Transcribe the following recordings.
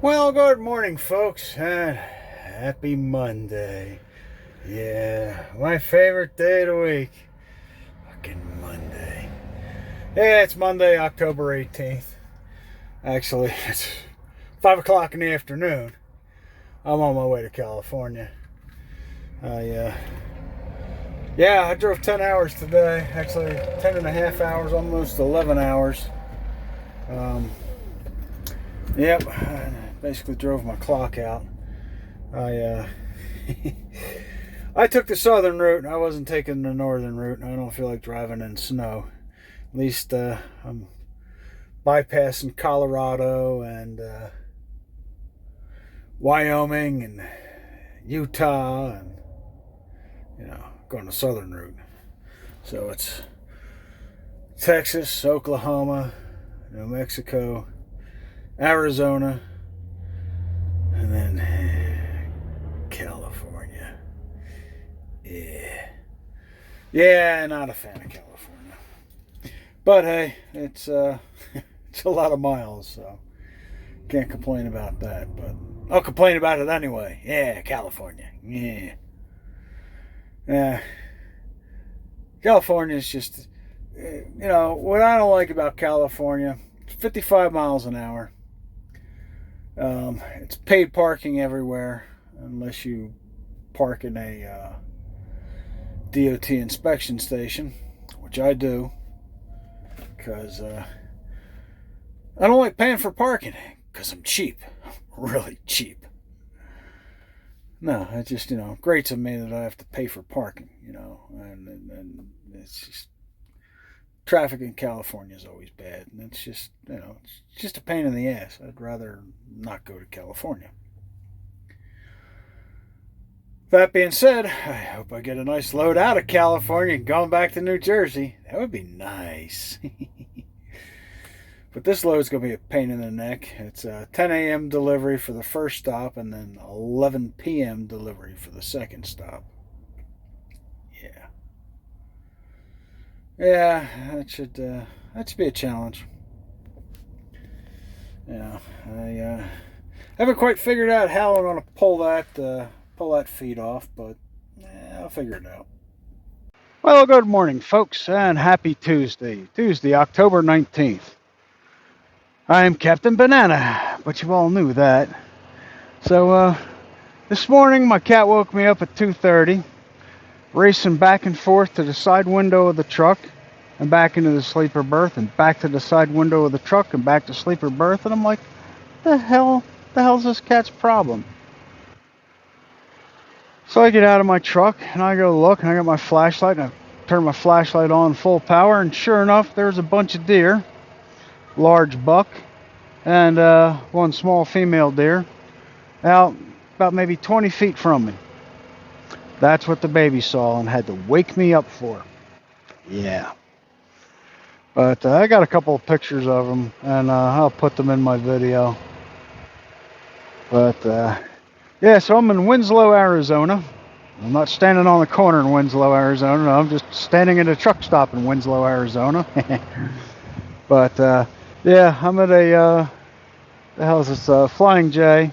Well, good morning, folks, and happy Monday. Yeah, my favorite day of the week. Fucking Monday. Yeah, it's Monday, October 18th. Actually, it's 5 o'clock in the afternoon. I'm on my way to California. I drove 10 hours today. Actually, 10 and a half hours, almost 11 hours. Yep, I basically drove my clock out. I took the southern route. I wasn't taking the northern route. I don't feel like driving in snow. At least I'm bypassing Colorado and Wyoming and Utah and, going the southern route. So it's Texas, Oklahoma, New Mexico, Arizona, and then California. Yeah, not a fan of California. But hey, it's it's a lot of miles, so can't complain about that. But I'll complain about it anyway. Yeah, California. Yeah. California is just, what I don't like about California, 55 miles an hour. It's paid parking everywhere unless you park in a DOT inspection station, which I do, because I don't like paying for parking, because I'm cheap. I'm really cheap. No, it just, grates on me that I have to pay for parking, and it's just, traffic in California is always bad, and it's just, it's just a pain in the ass. I'd rather not go to California. That being said, I hope I get a nice load out of California and going back to New Jersey. That would be nice. But this load's going to be a pain in the neck. It's a 10 a.m. delivery for the first stop and then 11 p.m. delivery for the second stop. Yeah, that should be a challenge. Yeah, I haven't quite figured out how I'm going to pull that feed off, but I'll figure it out. Well, good morning, folks, and happy Tuesday, October 19th. I am Captain Banana, but you all knew that. So this morning my cat woke me up at 2:30. Racing back and forth to the side window of the truck and back into the sleeper berth and back to the side window of the truck and back to sleeper berth, and I'm like, the hell's this cat's problem? So I get out of my truck and I go look, and I got my flashlight, and I turn my flashlight on full power, and sure enough, there's a bunch of deer, large buck and one small female deer out about maybe 20 feet from me. That's what the baby saw and had to wake me up for. Yeah. But I got a couple of pictures of them, and I'll put them in my video. But yeah, so I'm in Winslow, Arizona. I'm not standing on the corner in Winslow, Arizona. No, I'm just standing at a truck stop in Winslow, Arizona. But yeah, I'm at the hell's this, Flying J.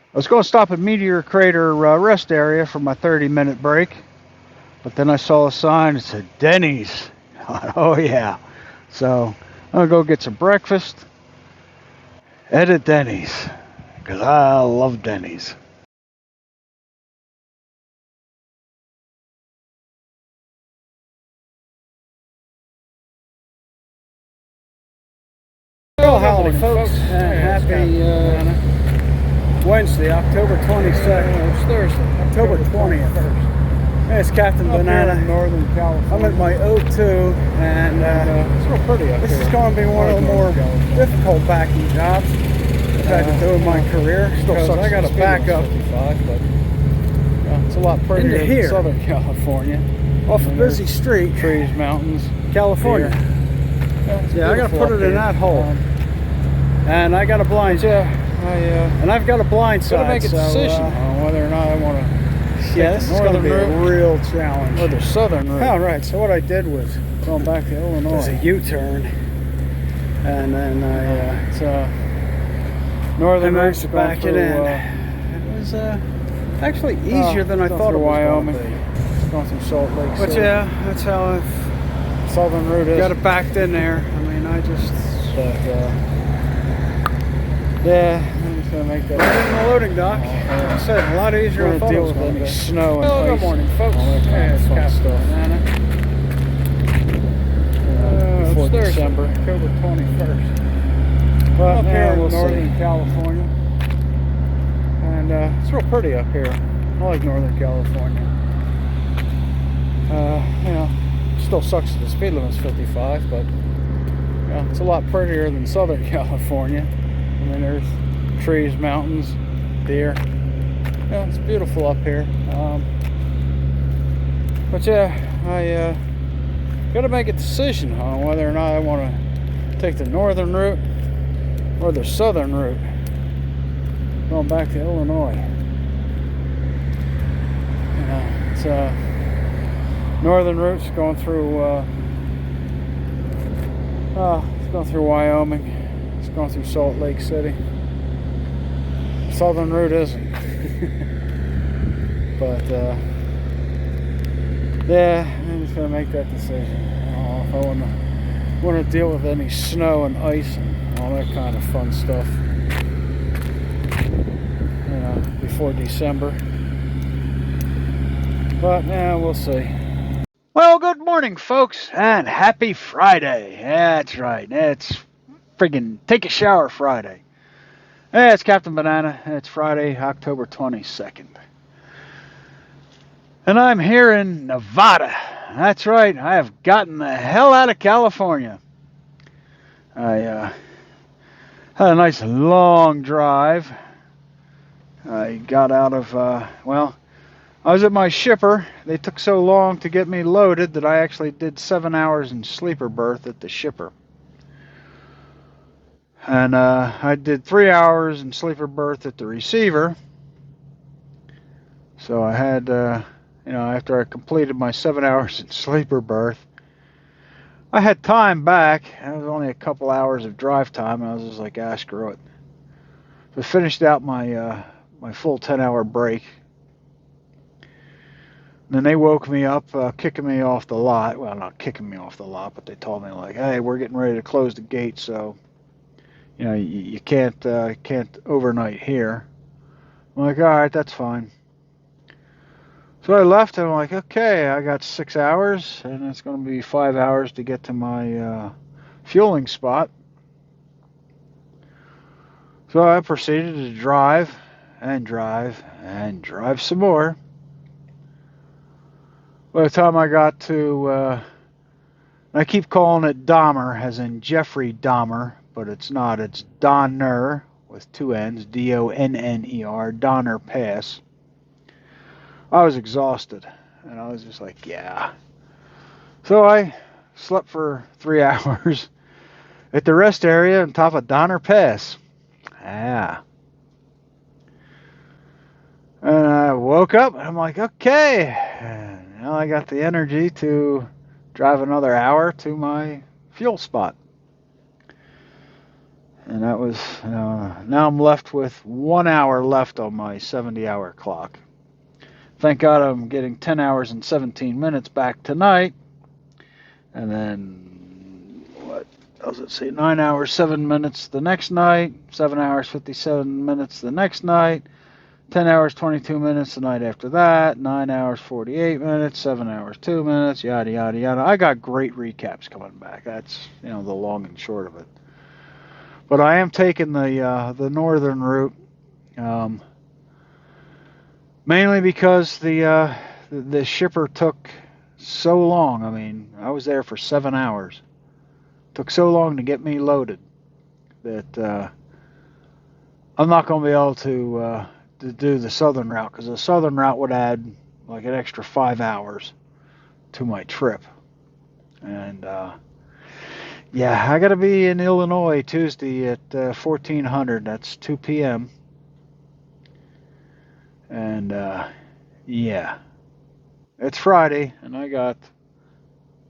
I was going to stop at Meteor Crater rest area for my 30-minute break, but then I saw a sign that said Denny's. Oh yeah. So I'm going to go get some breakfast at a Denny's, because I love Denny's. Well, howdy, folks, and happy Wednesday, October 22nd. It's Thursday, October 20th. It's Captain Banana. In Northern California. I'm at my O2, and it's real pretty up here. This is going to be one of the more difficult backing jobs I've had to do in my career. Still, I got to back up, but it's a lot prettier in Southern California. Off a busy street, trees, mountains, California. Yeah, I got to put it in that hole, and I got a blind. And I've got a blind side. Gotta make a decision on whether or not I want to. Yeah, this is going to be a real challenge. Or the southern route. Oh, right. So what I did was going back to Illinois. There's a U-turn, and then Northern routes back it in. It was actually easier than I thought it was Wyoming. Going through Salt Lake City. But yeah, that's how I've southern route is. got it backed in there. I mean, I just. But yeah, I'm just gonna make that. We're in the loading dock. Like I said, a lot easier than I thought it was going to be. Snow and ice. Good morning, folks. All that kind of fun stuff. Before it's December, October 21st. But Up here in Northern see. California, and it's real pretty up here. I like Northern California. You know, still sucks that the speed limit's 55, but yeah, it's a lot prettier than Southern California. I mean, there's trees, mountains, deer. Yeah, it's beautiful up here. But yeah, I got to make a decision on whether or not I want to take the northern route or the southern route, going back to Illinois. You know, it's northern route's going through it's going through Wyoming, it's going through Salt Lake City. Southern route isn't. But yeah, I'm just gonna make that decision. If I want to deal with any snow and ice and all that kind of fun stuff, you know, before December. But yeah, we'll see. Well, good morning, folks, and happy Friday. That's right. It's friggin' Take a Shower Friday. Yeah, it's Captain Banana. It's Friday, October 22nd. And I'm here in Nevada. That's right. I have gotten the hell out of California. I had a nice long drive. I got out of, well, I was at my shipper. They took so long to get me loaded that I actually did 7 hours in sleeper berth at the shipper. And I did 3 hours in sleeper berth at the receiver. So I had, you know, after I completed my 7 hours in sleeper berth, I had time back. It was only a couple hours of drive time. I was just like, ah, screw it. So I finished out my my full 10-hour break. And then they woke me up, kicking me off the lot. Well, not kicking me off the lot, but they told me like, hey, we're getting ready to close the gate, so you know you can't overnight here. I'm like, all right, that's fine. So I left and I'm like, okay, I got 6 hours, and it's going to be 5 hours to get to my fueling spot. So I proceeded to drive and drive and drive some more. By the time I got to, I keep calling it Dahmer, as in Jeffrey Dahmer, but it's not. It's Donner with 2 N's, Donner, Donner Pass. I was exhausted, and I was just like, yeah. So I slept for 3 hours at the rest area on top of Donner Pass. Yeah. And I woke up, and I'm like, okay, now I got the energy to drive another hour to my fuel spot. And that was, now I'm left with 1 hour left on my 70-hour clock. Thank God I'm getting 10 hours and 17 minutes back tonight. And then, what does it say? 9 hours, 7 minutes the next night. 7 hours, 57 minutes the next night. 10 hours, 22 minutes the night after that. 9 hours, 48 minutes. 7 hours, 2 minutes. Yada, yada, yada. I got great recaps coming back. That's, the long and short of it. But I am taking the northern route. Mainly because the shipper took so long. I mean, I was there for 7 hours. Took so long to get me loaded that I'm not going to be able to do the southern route, because the southern route would add like an extra 5 hours to my trip. And yeah, I got to be in Illinois Tuesday at 1400. That's 2 p.m. And yeah, it's Friday, and I got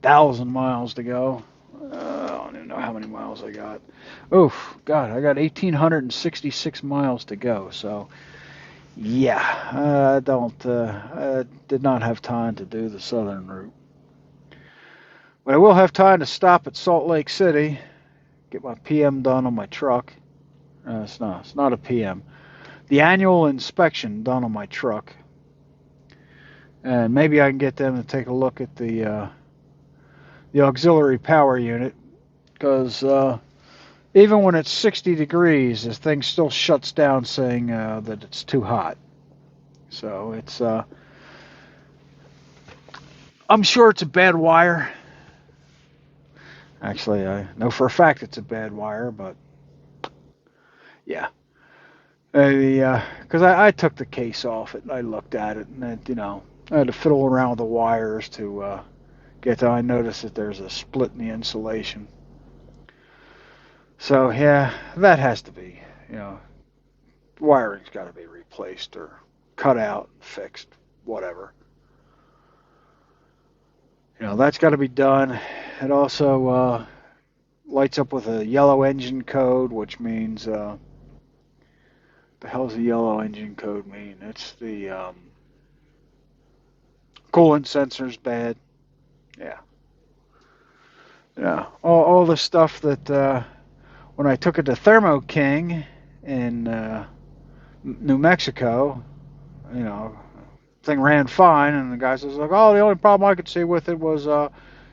1,000 miles to go. I don't even know how many miles I got. Oof, God, I got 1,866 miles to go. So, yeah, I don't. I did not have time to do the southern route, but I will have time to stop at Salt Lake City, get my PM done on my truck. It's not. It's not a PM. The annual inspection done on my truck, and maybe I can get them to take a look at the auxiliary power unit, because even when it's 60 degrees, this thing still shuts down saying that it's too hot. So it's, I'm sure it's a bad wire. Actually, I know for a fact it's a bad wire, but yeah. Because I took the case off it and I looked at it, and I had to fiddle around with the wires to get to. I noticed that there's a split in the insulation. So yeah, that has to be, wiring's got to be replaced or cut out, fixed, whatever. That's got to be done. It also lights up with a yellow engine code, which means the hell's the yellow engine code mean? It's the coolant sensor's bad. Yeah. Yeah. All the stuff that when I took it to Thermo King in New Mexico, thing ran fine, and the guy says like, "Oh, the only problem I could see with it was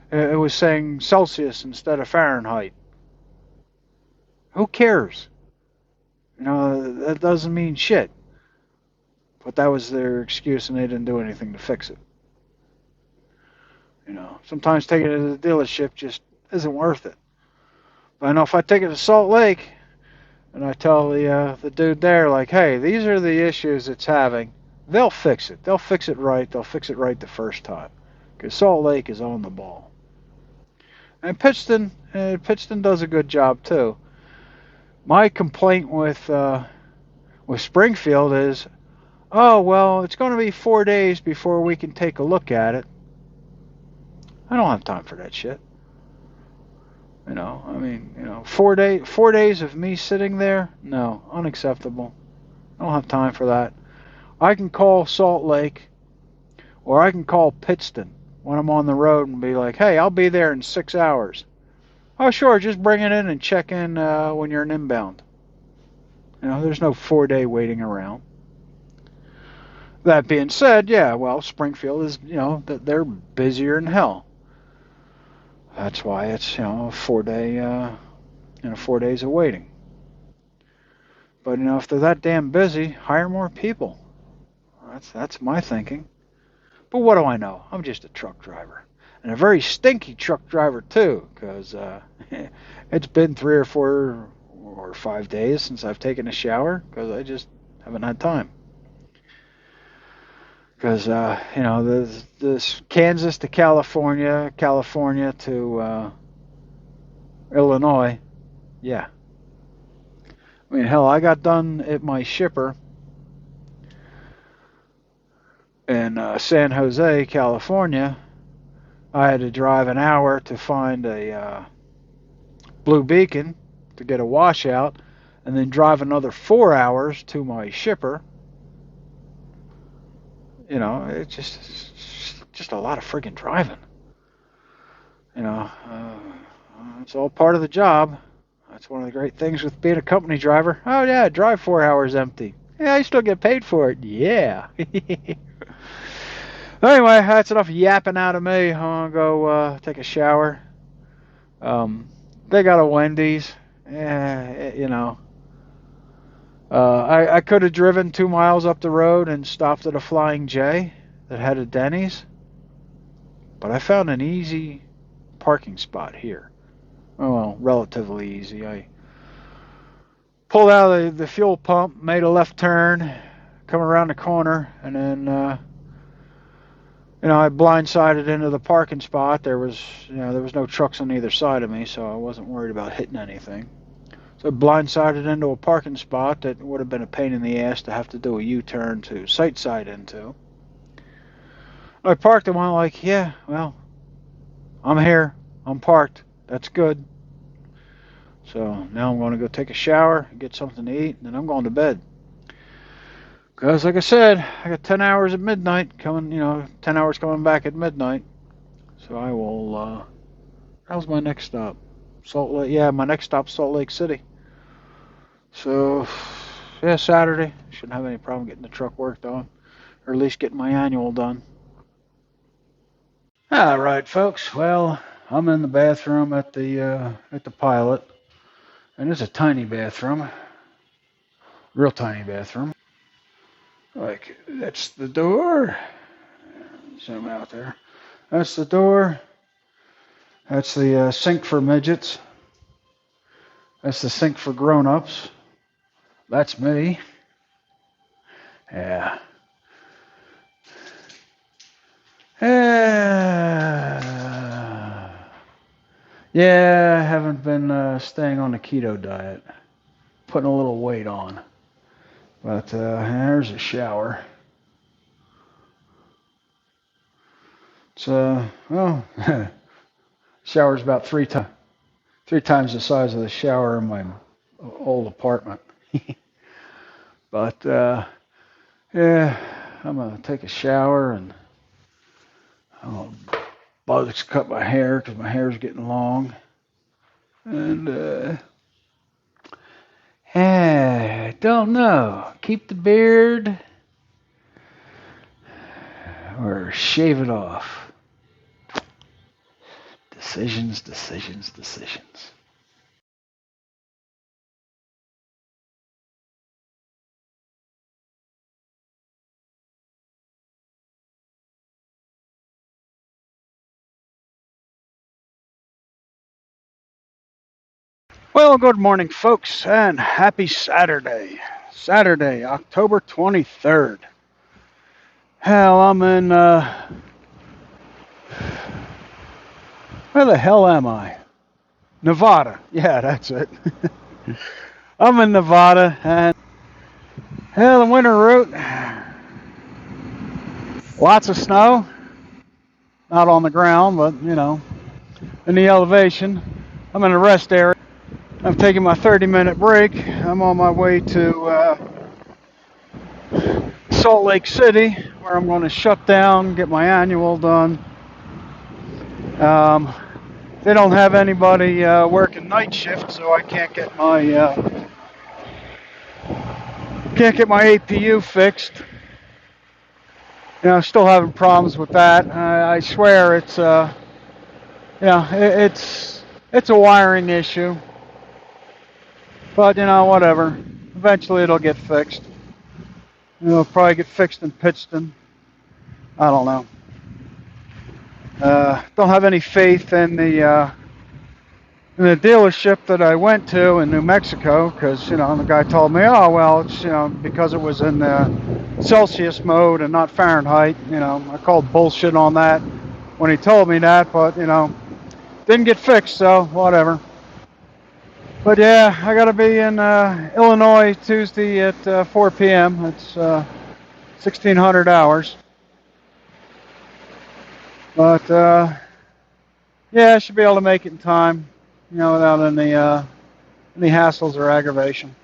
it was saying Celsius instead of Fahrenheit." Who cares? That doesn't mean shit. But that was their excuse, and they didn't do anything to fix it. Sometimes taking it to the dealership just isn't worth it. But I know if I take it to Salt Lake and I tell the dude there like, "Hey, these are the issues it's having," they'll fix it. They'll fix it right. They'll fix it right the first time, because Salt Lake is on the ball. And Pittston does a good job too. My complaint with Springfield is, oh well, it's going to be 4 days before we can take a look at it. I don't have time for that shit. 4 days of me sitting there, no, unacceptable. I don't have time for that. I can call Salt Lake, or I can call Pittston when I'm on the road and be like, "Hey, I'll be there in 6 hours." "Oh, sure, just bring it in and check in when you're an inbound." There's no 4-day waiting around. That being said, yeah, well, Springfield is, they're busier than hell. That's why it's, a 4-day, 4 days of waiting. But, if they're that damn busy, hire more people. That's my thinking. But what do I know? I'm just a truck driver. And a very stinky truck driver, too, because it's been 3 or 4 or 5 days since I've taken a shower, because I just haven't had time. Because, this Kansas to California, California to Illinois, yeah. I mean, hell, I got done at my shipper in San Jose, California. I had to drive an hour to find a Blue Beacon to get a washout, and then drive another 4 hours to my shipper. It's just a lot of friggin' driving. It's all part of the job. That's one of the great things with being a company driver. Oh yeah, drive 4 hours empty. Yeah, I still get paid for it. Yeah. Anyway, that's enough yapping out of me. I'm gonna go take a shower. They got a Wendy's. I could have driven 2 miles up the road and stopped at a Flying J that had a Denny's, but I found an easy parking spot here. Well, relatively easy. I pulled out of the fuel pump, made a left turn, come around the corner, and then I blindsided into the parking spot. There was no trucks on either side of me, so I wasn't worried about hitting anything. So I blindsided into a parking spot that would have been a pain in the ass to have to do a U-turn to sight side into. I parked and went like, yeah, well, I'm here. I'm parked. that's good. So now I'm going to go take a shower, get something to eat, and then I'm going to bed. Because, like I said, I got 10 hours at midnight coming, 10 hours coming back at midnight. So I will, how's my next stop? Salt Lake, yeah, my next stop, Salt Lake City. So, yeah, Saturday. Shouldn't have any problem getting the truck worked on, or at least getting my annual done. All right, folks. Well, I'm in the bathroom at the Pilot, and it's a tiny bathroom, real tiny bathroom. Like, that's the door. Zoom out there. That's the door. That's the sink for midgets. That's the sink for grown-ups. That's me. Yeah. Yeah, I haven't been staying on the keto diet. Putting a little weight on. But there's a shower. It's, well, shower's about three times the size of the shower in my old apartment. But, yeah, I'm going to take a shower and I'll buzz cut my hair because my hair's getting long. And, I don't know. Keep the beard or shave it off. Decisions. Well, good morning, folks, and happy Saturday. Saturday, October 23rd. Hell, I'm in, where the hell am I? Nevada. Yeah, that's it. I'm in Nevada, and hell, the winter route. Lots of snow. Not on the ground, but, in the elevation. I'm in a rest area. I'm taking my 30-minute break. I'm on my way to Salt Lake City, where I'm going to shut down, get my annual done. They don't have anybody working night shift, so I can't get my APU fixed. Still having problems with that. I swear it's it's a wiring issue. But whatever. Eventually it'll get fixed. It'll probably get fixed in Pittston. I don't know. Don't have any faith in the dealership that I went to in New Mexico because the guy told me, oh well, it's because it was in Celsius mode and not Fahrenheit. I called bullshit on that when he told me that, but didn't get fixed, so whatever. But yeah, I gotta be in Illinois Tuesday at 4 p.m. It's 1,600 hours. But yeah, I should be able to make it in time, without any hassles or aggravation.